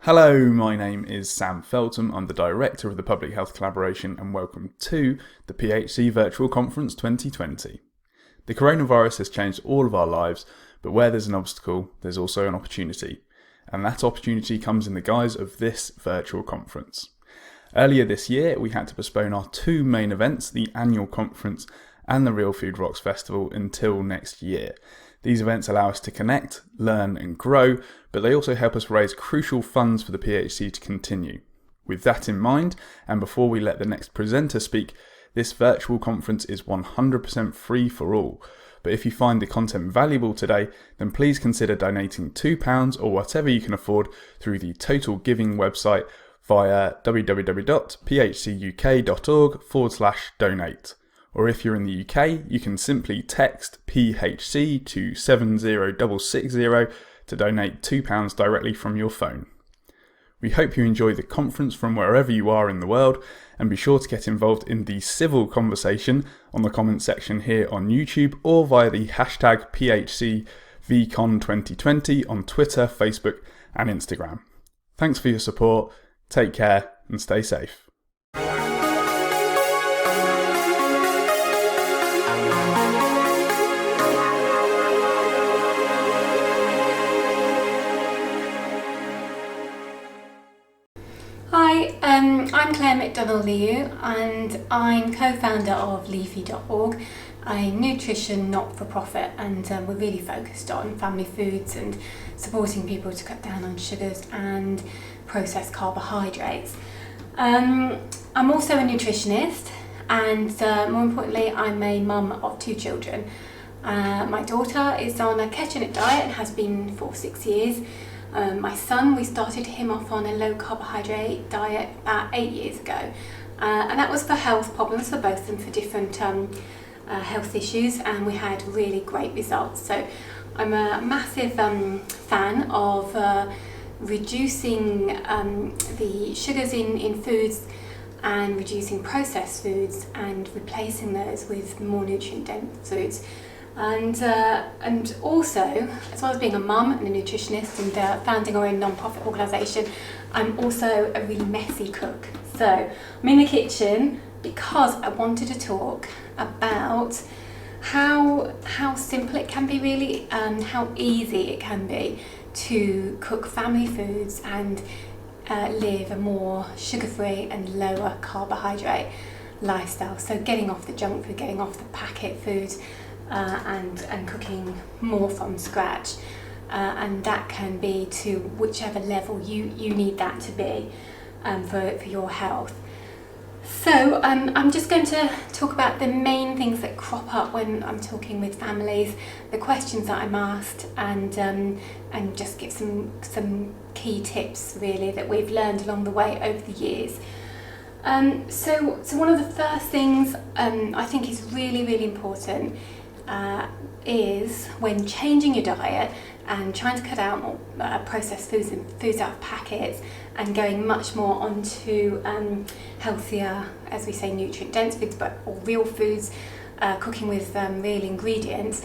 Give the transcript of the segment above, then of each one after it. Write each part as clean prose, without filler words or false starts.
Hello, my name is Sam Feltham. I'm the Director of the Public Health Collaboration and welcome to the PHC Virtual Conference 2020. The coronavirus has changed all of our lives, but where there's an obstacle, there's also an opportunity. And that opportunity comes in the guise of this virtual conference. Earlier this year, we had to postpone our two main events, the annual conference and the Real Food Rocks Festival, until next year. These events allow us to connect, learn and grow, but they also help us raise crucial funds for the PHC to continue. With that in mind, and before we let the next presenter speak, this virtual conference is 100% free for all. But if you find the content valuable today, then please consider donating £2 or whatever you can afford through the Total Giving website via www.phcuk.org/donate. Or if you're in the UK, you can simply text PHC to 70660 to donate £2 directly from your phone. We hope you enjoy the conference from wherever you are in the world, and be sure to get involved in the civil conversation on the comment section here on YouTube or via the hashtag PHCVCon2020 on Twitter, Facebook and Instagram. Thanks for your support, take care and stay safe. Hi, I'm Claire McDonnell and I'm co-founder of Leafy.org, a nutrition not-for-profit, and we're really focused on family foods and supporting people to cut down on sugars and processed carbohydrates. I'm also a nutritionist and more importantly I'm a mum of two children. My daughter is on a ketogenic diet and has been for 6 years. My son, we started him off on a low carbohydrate diet about 8 years ago, and that was for health problems for both of them, for different health issues, and we had really great results. So I'm a massive fan of reducing the sugars in foods and reducing processed foods and replacing those with more nutrient dense foods. And also, as well as being a mum and a nutritionist and founding our own non-profit organisation, I'm also a really messy cook. So I'm in the kitchen because I wanted to talk about how simple it can be really, and how easy it can be to cook family foods and live a more sugar-free and lower carbohydrate lifestyle. So getting off the junk food, getting off the packet foods, and cooking more from scratch, and that can be to whichever level you need that to be for your health. So I'm just going to talk about the main things that crop up when I'm talking with families, the questions that I'm asked, and just give some key tips really that we've learned along the way over the years. So one of the first things I think is really important is when changing your diet and trying to cut out more processed foods and foods out of packets and going much more onto healthier, as we say, nutrient dense foods, or real foods, cooking with real ingredients,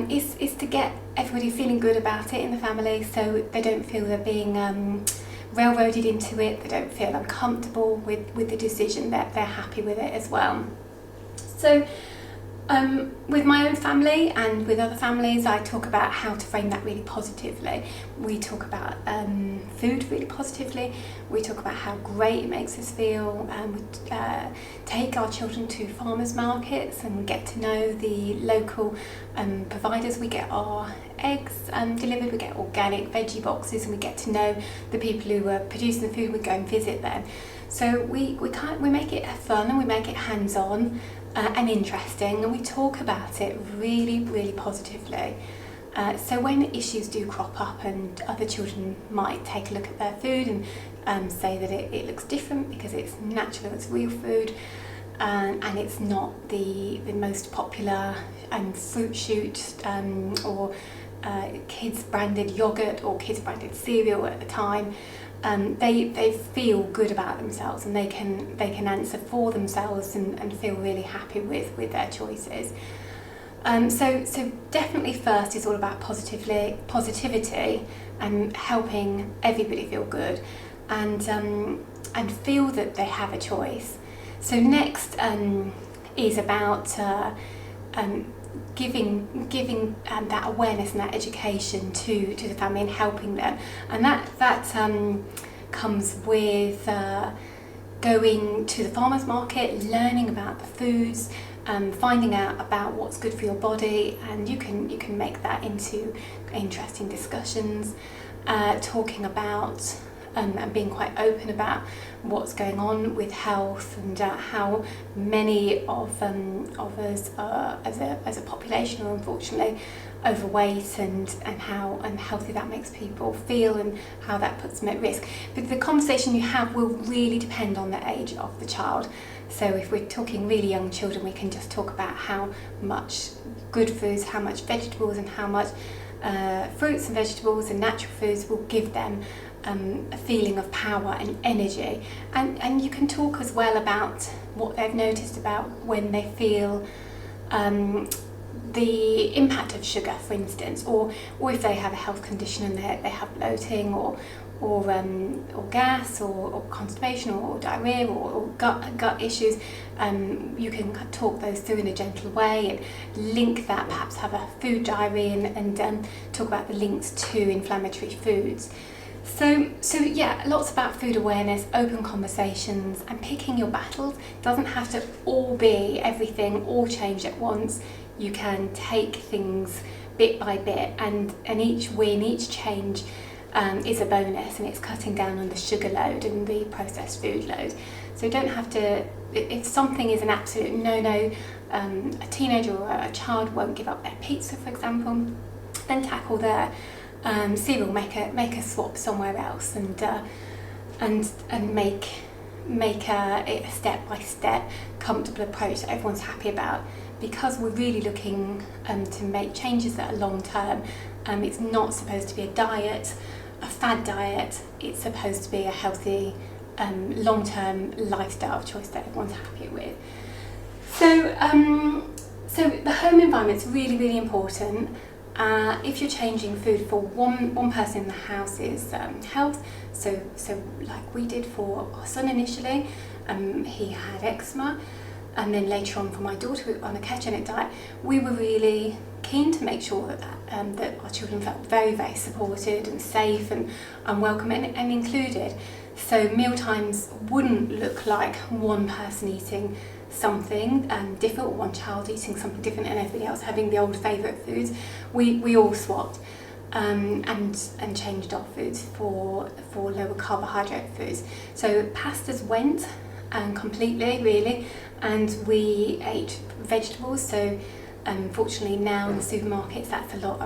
is to get everybody feeling good about it in the family, so they don't feel they're being railroaded into it, they don't feel uncomfortable with the decision, that they're happy with it as well. So with my own family and with other families, I talk about how to frame that really positively. We talk about food really positively. We talk about how great it makes us feel. We take our children to farmers markets and we get to know the local providers. We get our eggs delivered, we get organic veggie boxes, and we get to know the people who are producing the food. We go and visit them. So we make it fun and we make it hands-on and interesting, and we talk about it really positively. So when issues do crop up and other children might take a look at their food and say that it looks different because it's natural, it's real food, and it's not the most popular fruit shoot or kids branded yogurt or kids branded cereal at the time, they feel good about themselves and they can answer for themselves and feel really happy with their choices. So definitely first is all about positivity and helping everybody feel good and feel that they have a choice. So next is about giving that awareness and that education to the family and helping them, and that comes with going to the farmers market, learning about the foods, finding out about what's good for your body, and you can make that into interesting discussions, talking about and being quite open about what's going on with health and how many of us are, as a population, are unfortunately overweight, and how unhealthy that makes people feel and how that puts them at risk. But the conversation you have will really depend on the age of the child. So if we're talking really young children, we can just talk about how much good foods, how much vegetables, and how much fruits and vegetables and natural foods will give them a feeling of power and energy. And you can talk as well about what they've noticed about when they feel the impact of sugar, for instance, or if they have a health condition and they have bloating or gas or constipation or diarrhea or gut issues. You can talk those through in a gentle way and link that, perhaps have a food diary and talk about the links to inflammatory foods. So yeah, lots about food awareness, open conversations, and picking your battles. It doesn't have to all be everything, all change at once. You can take things bit by bit, and each win, each change is a bonus, and it's cutting down on the sugar load and the processed food load. So you don't have to, if something is an absolute no-no, a teenager or a child won't give up their pizza, for example, then tackle their cereal, make a swap somewhere else, and make a step-by-step comfortable approach that everyone's happy about, because we're really looking to make changes that are long-term. It's not supposed to be a diet, a fad diet. It's supposed to be a healthy long-term lifestyle choice that everyone's happy with. So the home environment's really, really important. If you're changing food for one person in the house is health. So like we did for our son initially, he had eczema, and then later on for my daughter on a ketogenic diet, we were really keen to make sure that our children felt very, very supported and safe and welcome and included. So mealtimes wouldn't look like one person eating something different, or one child eating something different and everybody else having the old favourite foods. We all swapped and changed our foods for lower carbohydrate foods. So pastas went completely, really, and we ate vegetables. So unfortunately now in the supermarkets that's a lot.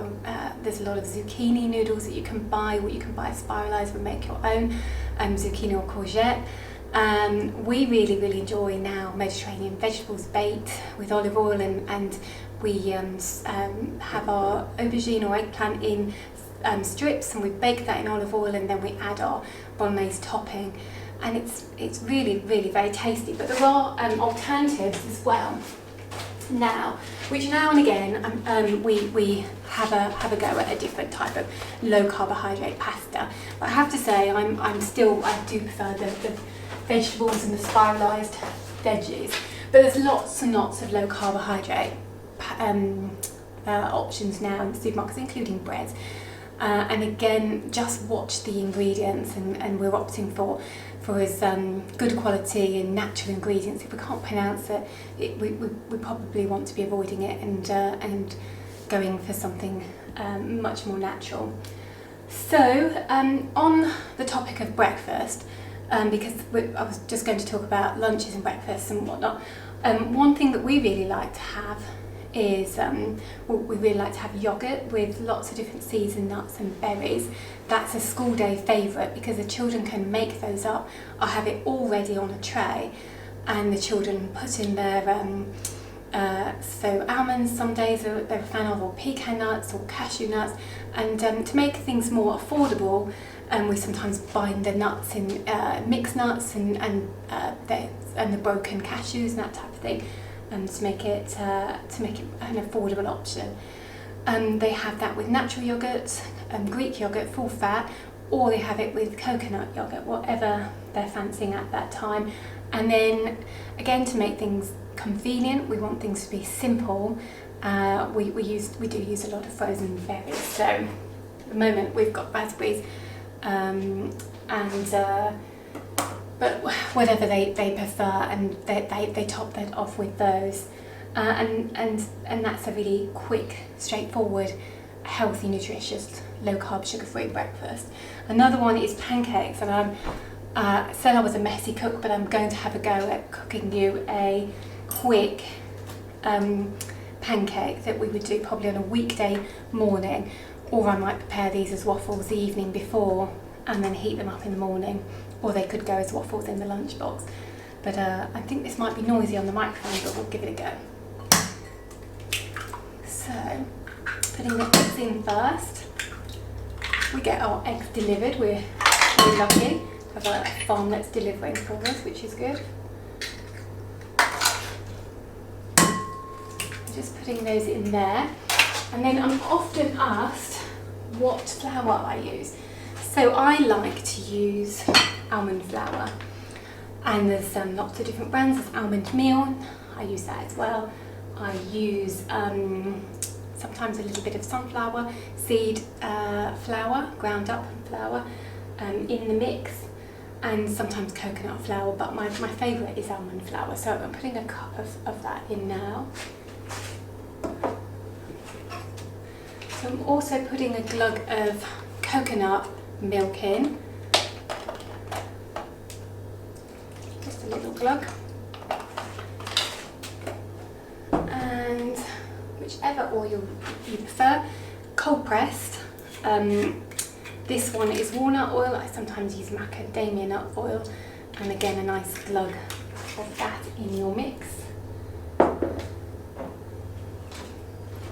There's a lot of zucchini noodles that you can buy, or you can buy spiralised and make your own zucchini or courgette. We really, really enjoy now Mediterranean vegetables baked with olive oil, and we have our aubergine or eggplant in strips, and we bake that in olive oil, and then we add our bolognese topping, and it's really, really very tasty. But there are alternatives as well now, which now and again we have a go at a different type of low carbohydrate pasta. But I have to say I do prefer the vegetables and the spiralised veggies. But there's lots and lots of low carbohydrate options now in the supermarkets, including breads. And again, just watch the ingredients, and we're opting for as good quality and natural ingredients. If we can't pronounce it, we probably want to be avoiding it and going for something much more natural. So on the topic of breakfast, because I was just going to talk about lunches and breakfasts and whatnot, one thing that we really like to have is we really like to have yogurt with lots of different seeds and nuts and berries. That's a school day favourite, because the children can make those up or have it already on a tray, and the children put in their so almonds some days they're a fan of, or pecan nuts or cashew nuts, and to make things more affordable, we sometimes bind the nuts in mixed nuts and the broken cashews and that type of thing. to make it an affordable option. They have that with natural yogurt, Greek yogurt, full fat, or they have it with coconut yogurt, whatever they're fancying at that time. And then again, to make things convenient, we want things to be simple. We do use a lot of frozen berries. So at the moment we've got raspberries, but whatever they prefer, and they top that off with those. And that's a really quick, straightforward, healthy, nutritious, low-carb, sugar-free breakfast. Another one is pancakes, and I said I was a messy cook, but I'm going to have a go at cooking you a quick pancake that we would do probably on a weekday morning, or I might prepare these as waffles the evening before and then heat them up in the morning, or they could go as waffles in the lunchbox. But I think this might be noisy on the microphone, but we'll give it a go. So, putting the eggs in first. We get our eggs delivered. We're lucky to have a farm that's delivering for us, which is good. Just putting those in there. And then I'm often asked what flour I use. So I like to use almond flour. And there's lots of different brands. There's almond meal. I use that as well. I use sometimes a little bit of sunflower seed flour, ground up flour, in the mix, and sometimes coconut flour, but my favourite is almond flour, so I'm putting a cup of that in now. So I'm also putting a glug of coconut milk in, just a little glug. And whichever oil you prefer, cold pressed. This one is walnut oil. I sometimes use macadamia nut oil, and again a nice glug of that in your mix. So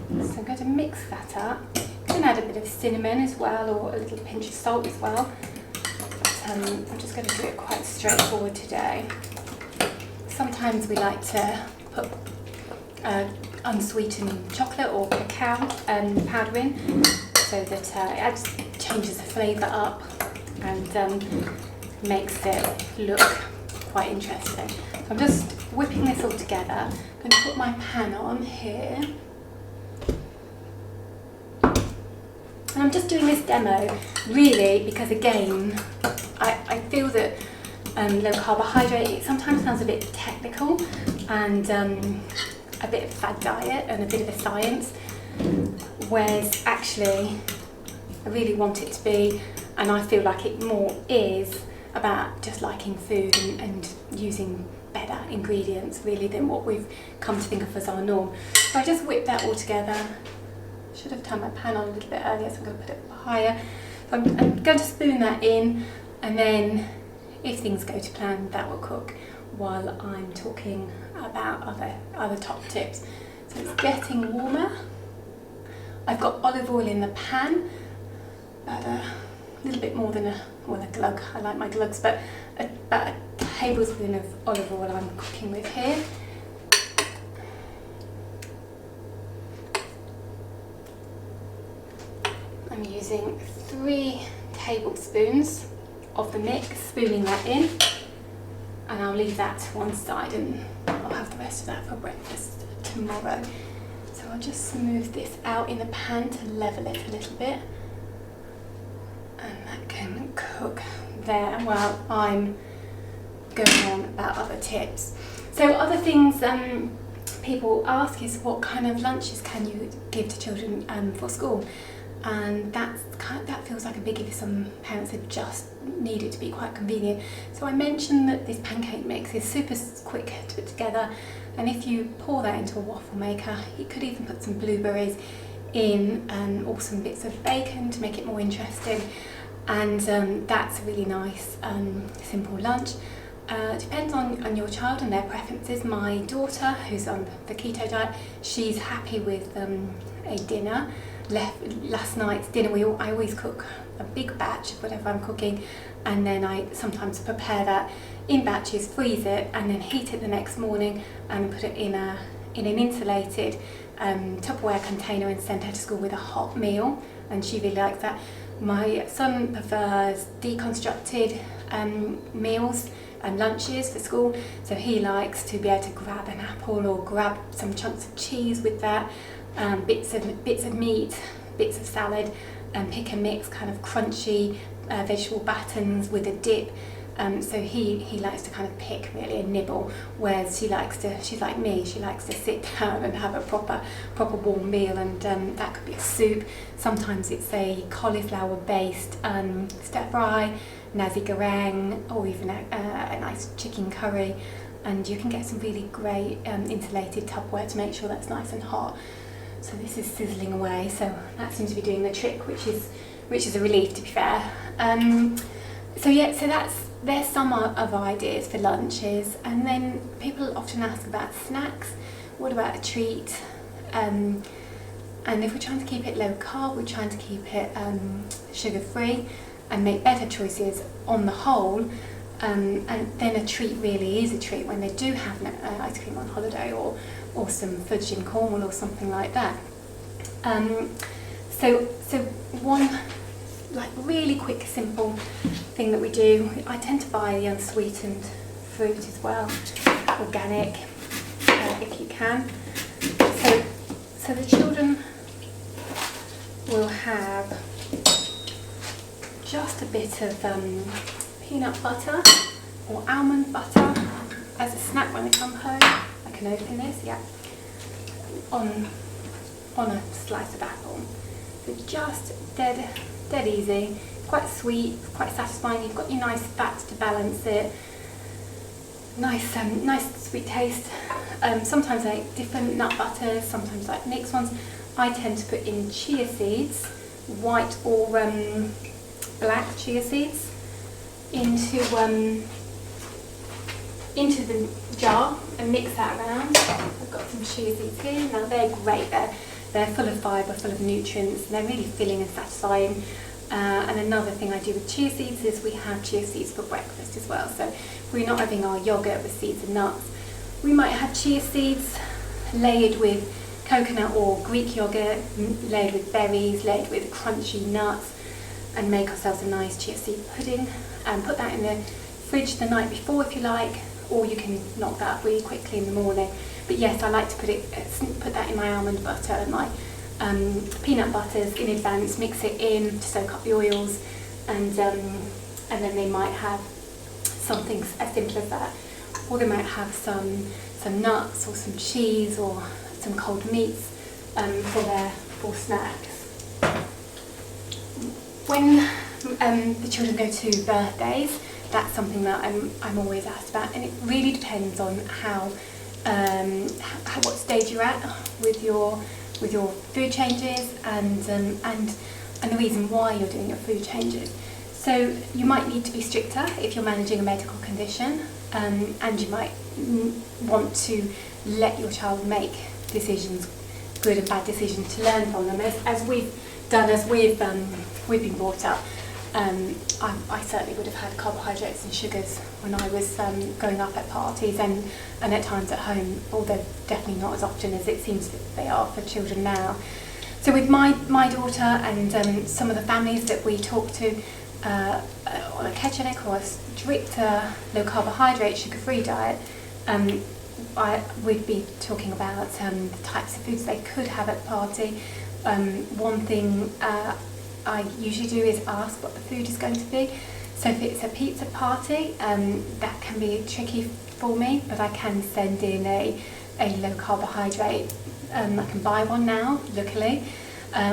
I'm going to mix that up. You can add a bit of cinnamon as well, or a little pinch of salt as well. But, I'm just going to do it quite straightforward today. Sometimes we like to put unsweetened chocolate or cacao powder in, so that it changes the flavour up and makes it look quite interesting. So I'm just whipping this all together. I'm going to put my pan on here. And I'm just doing this demo really because, again, I feel that low carbohydrate, it sometimes sounds a bit technical and a bit of a fad diet and a bit of a science, whereas actually I really want it to be, and I feel like it more is, about just liking food and using better ingredients really than what we've come to think of as our norm. So I just whip that all together. Should have turned my pan on a little bit earlier, so I'm going to put it higher. So I'm going to spoon that in, and then if things go to plan, that will cook while I'm talking about other top tips. So it's getting warmer. I've got olive oil in the pan, about a little bit more than a glug. I like my glugs, but about a tablespoon of olive oil I'm cooking with here. I'm using 3 tablespoons of the mix, spooning that in, and I'll leave that to one side and I'll have the rest of that for breakfast tomorrow. So I'll just smooth this out in the pan to level it a little bit, and that can cook there while I'm going on about other tips. So other things people ask is, what kind of lunches can you give to children for school? And that feels like a biggie for some parents that just need it to be quite convenient. So I mentioned that this pancake mix is super quick to put together, and if you pour that into a waffle maker, you could even put some blueberries in or some bits of bacon to make it more interesting, and that's a really nice simple lunch. Depends on your child and their preferences. My daughter, who's on the keto diet, she's happy with a dinner. Last night's dinner, I always cook a big batch of whatever I'm cooking, and then I sometimes prepare that in batches, freeze it, and then heat it the next morning and put it in an insulated Tupperware container and send her to school with a hot meal, and she really likes that. My son prefers deconstructed meals and lunches for school, so he likes to be able to grab an apple or grab some chunks of cheese with that, bits of meat, bits of salad, and pick and mix kind of crunchy vegetable battens with a dip. So he likes to kind of pick really and nibble, whereas she's like me, she likes to sit down and have a proper warm meal, and that could be a soup. Sometimes it's a cauliflower based stir fry, nasi goreng, or even a nice chicken curry, and you can get some really great insulated Tupperware to make sure that's nice and hot. So this is sizzling away, so that seems to be doing the trick, which is a relief, to be fair. So there's some of our ideas for lunches, and then people often ask about snacks. What about a treat? And if we're trying to keep it low carb, we're trying to keep it sugar free and make better choices on the whole. And then a treat really is a treat when they do have ice cream on holiday, or some fudge in Cornwall or something like that. So one like really quick, simple thing that we do, I tend to buy the unsweetened fruit as well, organic, if you can. So the children will have just a bit of peanut butter or almond butter as a snack when they come home. I can open this, yeah, on a slice of apple. So just dead easy, quite sweet, quite satisfying. You've got your nice fats to balance it. Nice sweet taste. Sometimes I like different nut butters, sometimes like mixed ones. I tend to put in chia seeds, white or black chia seeds, into the jar and mix that around. I've got some chia seeds here. Now they're great. They're full of fibre, full of nutrients, and they're really filling and satisfying. And another thing I do with chia seeds is we have chia seeds for breakfast as well. So if we're not having our yoghurt with seeds and nuts, we might have chia seeds layered with coconut or Greek yoghurt, layered with berries, layered with crunchy nuts, and make ourselves a nice chia seed pudding. And put that in the fridge the night before if you like, or you can knock that up really quickly in the morning. But yes, I like to put that in my almond butter and my peanut butters in advance, mix it in to soak up the oils, and then they might have something as simple as that, or they might have some nuts or some cheese or some cold meats for snacks. When the children go to birthdays, that's something that I'm always asked about, and it really depends on what stage you're at with your food changes and the reason why you're doing your food changes. So you might need to be stricter if you're managing a medical condition, and you might want to let your child make decisions, good and bad decisions, to learn from them, as we've done, as we've been brought up. I certainly would have had carbohydrates and sugars when I was growing up at parties and at times at home, although definitely not as often as it seems that they are for children now. So with my daughter and some of the families that we talk to on a ketogenic or a strict low carbohydrate, sugar-free diet, we'd be talking about the types of foods they could have at the party. One thing I usually do is ask what the food is going to be. So if it's a pizza party, that can be tricky for me, but I can send in a low carbohydrate. I can buy one now, luckily,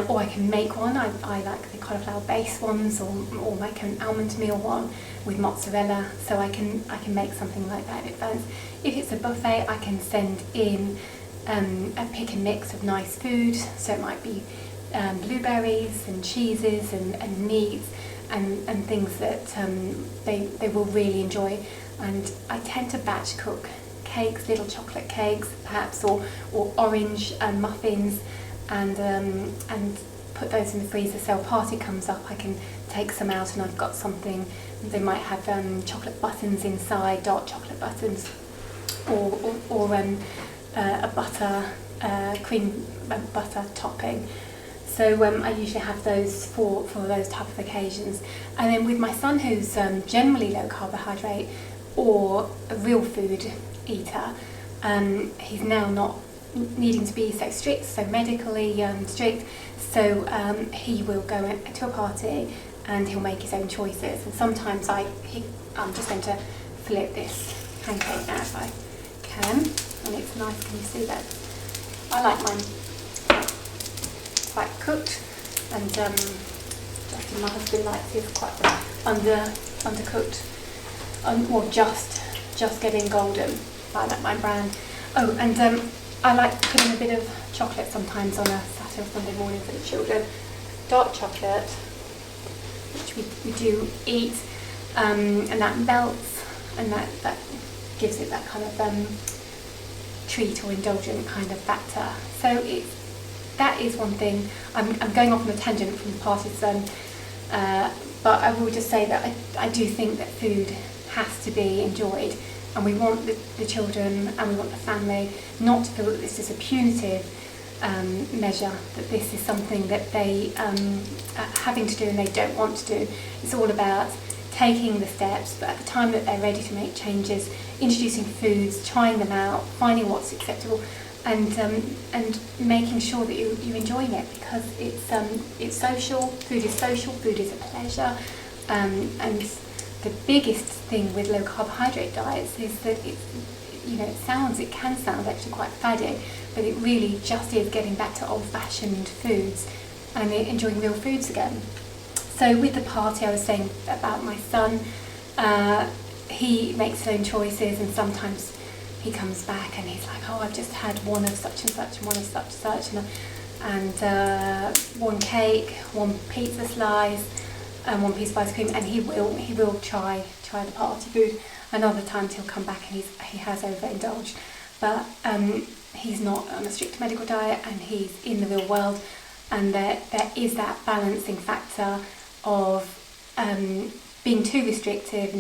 or I can make one. I like the cauliflower based ones, or make an almond meal one with mozzarella, so I can make something like that in advance. If it's a buffet, I can send in a pick and mix of nice food, so it might be blueberries and cheeses and meats and things that they will really enjoy. And I tend to batch cook cakes, little chocolate cakes perhaps, or orange muffins, and put those in the freezer, so a party comes up, I can take some out and I've got something. They might have chocolate buttons inside, dark chocolate buttons, or a cream butter topping. So I usually have those for those type of occasions. And then with my son, who's generally low carbohydrate or a real food eater, he's now not needing to be so strict, so medically strict. So he will go to a party and he'll make his own choices. And sometimes I'm just going to flip this pancake now if I can. And it's nice, can you see that? I like mine quite cooked, and Justin, my husband, likes his quite undercooked, or just getting golden. I like mine brown. Oh, and I like putting a bit of chocolate sometimes on a Saturday or Sunday morning for the children. Dark chocolate, which we do eat, and that melts, and that gives it that kind of treat or indulgent kind of factor. So that is one thing. I'm going off on a tangent from the parties, but I will just say that I do think that food has to be enjoyed, and we want the children and we want the family not to feel that this is a punitive measure, that this is something that they are having to do and they don't want to do. It's all about taking the steps, but at the time that they're ready to make changes, introducing foods, trying them out, finding what's acceptable, and making sure that you're enjoying it, because it's social. Food is social. Food is a pleasure, and the biggest thing with low carbohydrate diets is that it can sound actually quite faddy, but it really just is getting back to old-fashioned foods and enjoying real foods again. So with the party, I was saying about my son, he makes his own choices, and sometimes he comes back and he's like, oh, I've just had one of such and such and one of such and such, and one cake, one pizza slice, and one piece of ice cream, and he will try the party food. And other times he'll come back and he has overindulged, but he's not on a strict medical diet, and he's in the real world, and there is that balancing factor of being too restrictive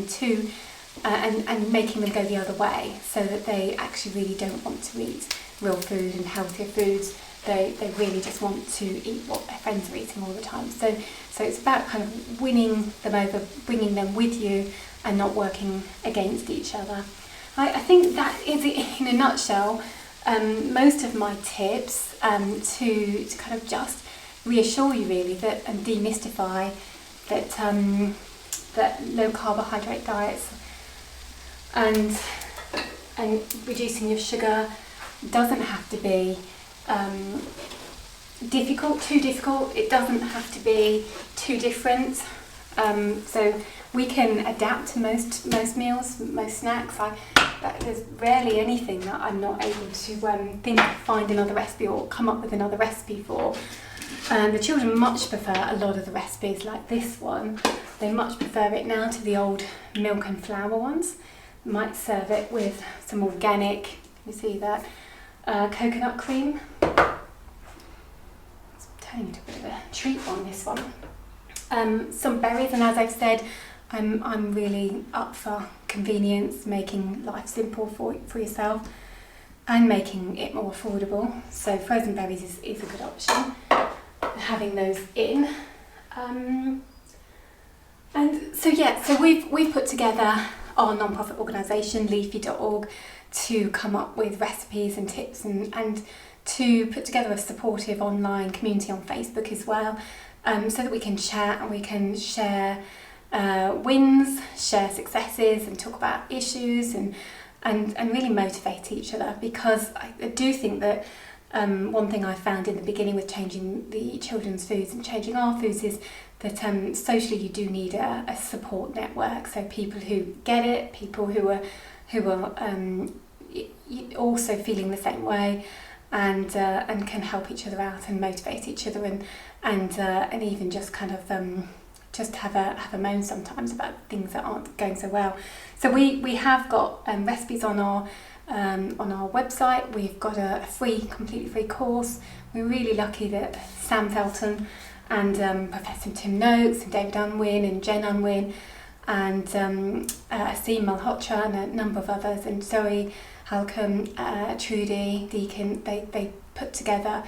and making them go the other way, so that they actually really don't want to eat real food and healthier foods. They really just want to eat what their friends are eating all the time. So it's about kind of winning them over, bringing them with you, and not working against each other. I think that is it in a nutshell. Most of my tips to kind of just reassure you really that, and demystify that low carbohydrate diets and reducing your sugar doesn't have to be too difficult. It doesn't have to be too different. So we can adapt to most meals, most snacks. There's rarely anything that I'm not able to find another recipe or come up with another recipe for. The children much prefer a lot of the recipes like this one. They much prefer it now to the old milk and flour ones. Might serve it with some organic, you see that, coconut cream. It's turning into a bit of a treat on this one. Some berries, and as I've said, I'm really up for convenience, making life simple for yourself and making it more affordable. So frozen berries is a good option, having those in. And so we've put together our non-profit organisation, leafy.org, to come up with recipes and tips and to put together a supportive online community on Facebook as well, so that we can chat and we can share wins, share successes, and talk about issues and really motivate each other. Because I do think that one thing I found in the beginning with changing the children's foods and changing our foods is that socially you do need a support network. So people who get it, people who are also feeling the same way, and can help each other out and motivate each other, and even just kind of just have a moan sometimes about things that aren't going so well. So we have got recipes on our website. We've got a completely free course. We're really lucky that Sam Felton and Professor Tim Noakes and David Unwin and Jen Unwin and Asim Malhotra and a number of others, and Zoe Halcombe, Trudy Deacon. They put together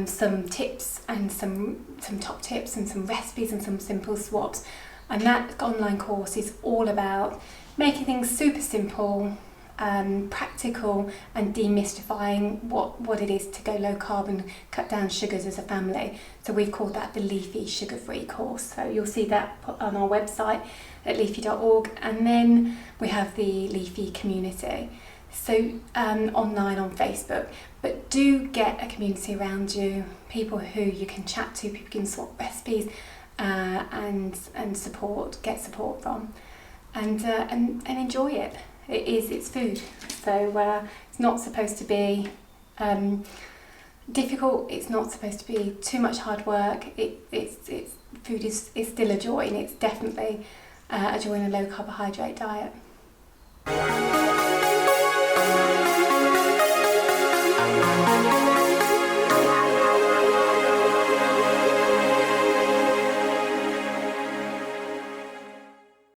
some tips and some top tips and some recipes and some simple swaps. And that online course is all about making things super simple, practical, and demystifying what it is to go low carb and cut down sugars as a family. So we've called that the Leafy Sugar-Free course. So you'll see that put on our website at leafy.org. And then we have the Leafy community. So online on Facebook, but do get a community around you, people who you can chat to, people you can swap recipes and get support from, and enjoy it. It's food, so it's not supposed to be difficult. It's not supposed to be too much hard work. Food is still a joy, and it's definitely a joy in a low carbohydrate diet.